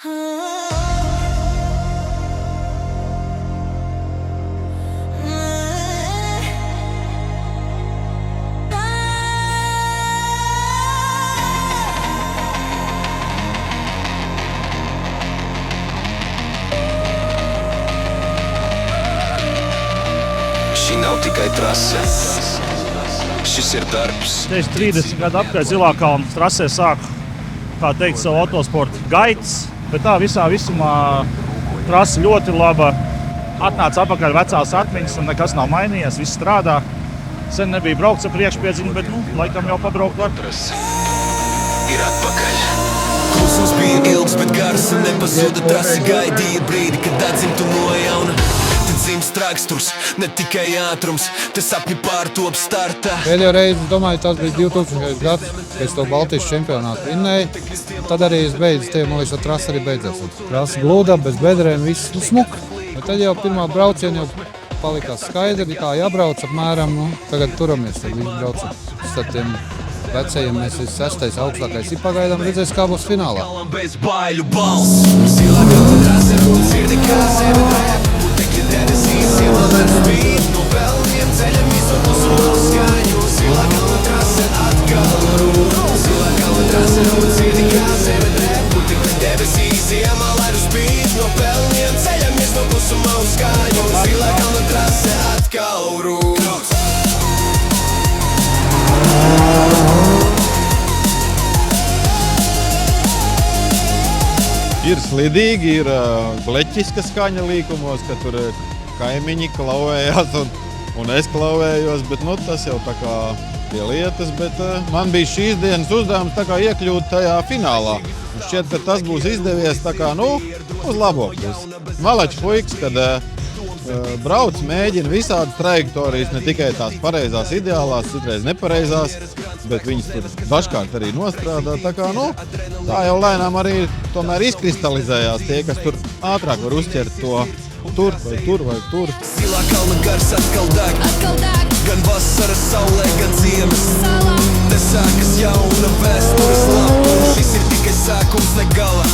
Šī nav tikai trase. Šis ir darbs. Tieši 30 gadu apkārt Zilākalna trasē sāku, kā teikt, savu autosporta gaitas. Bet tā visumā trase ļoti laba. Atnāca apakaļ vecās atmiņas un nekas nav mainījies, viss strādā. Sen nebija braukts ar priekšpiedziņu, bet laikam jau pabraukt var. Trase ir atpakaļ. Klusums bija ilgs, bet gars un nepazuda trase. Gaidīja brīdi, kad atzimtu no jauna. Dzimst raksturs, ne tikai ātrums, te sapņi pārtop startā. Pēdējo reizi, domāju, tas bija 2000. gads, kad es to Baltijas čempionātu vinnēju. Tad arī es beidzu, man liekas, trasa arī beidzās. Trasa glūda, bez bedrēm, viss smuka. Bet tad jau pirmā brauciena jau palikās skaidri, kā jābrauc apmēram. Tagad turamies, tad viņi braucam. Tad tiem vecajiem mēs 6. augstākais ir pagaidām, redzēs, kā būs finālā. Ir slidīgi, ir bleķiska skaņa līkumos, ka tur kaimiņi klauvējās un es klauvējos, bet tas jau tā kā pie lietas, bet man bija šīs dienas uzdevums tā kā iekļūt tajā finālā. Un šķiet, ka tas būs izdevies tā kā, uz labo pusi. Malačs puiks, kad brauc, mēģina visādas trajektorijas, ne tikai tās pareizās, ideālās, citreiz nepareizās, bet viņas tur dažkārt arī nostrādā. Tā kā, tā jau lēnām arī tomēr izkristalizējās tie, kas tur ātrāk var uzķert to tur vai tur vai tur. Zilākalna gars atkal deg. Gan vasaras saulē, gan ziemas. Te sākas jauna vēstures lapa, un šis ir tikai sākums, ne gala.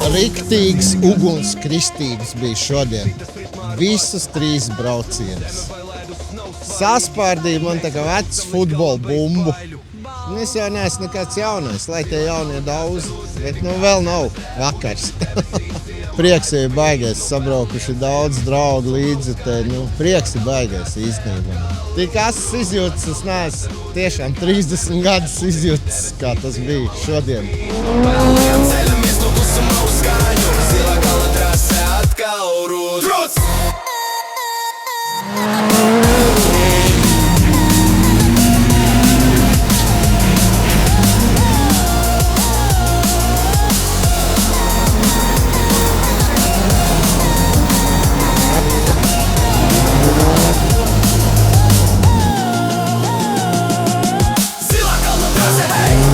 Riktīgs ugunskristīgs bija šodien. Visas 3 braucienas. Saspārdīja man tā kā vecs futbola bumbu. Es jau neesmu nekāds jaunais, lai tie jaunie daudz, bet vēl nav vakars. Prieks ir baigais, sabraukuši daudz draugu līdzi, prieks ir baigais īstenībā. Tik asas izjūtas, es neesmu tiešām 30 gadus izjūtas, kā tas bija šodien. Zilākalna trase atkal rūd. Zilākalna trase, hei!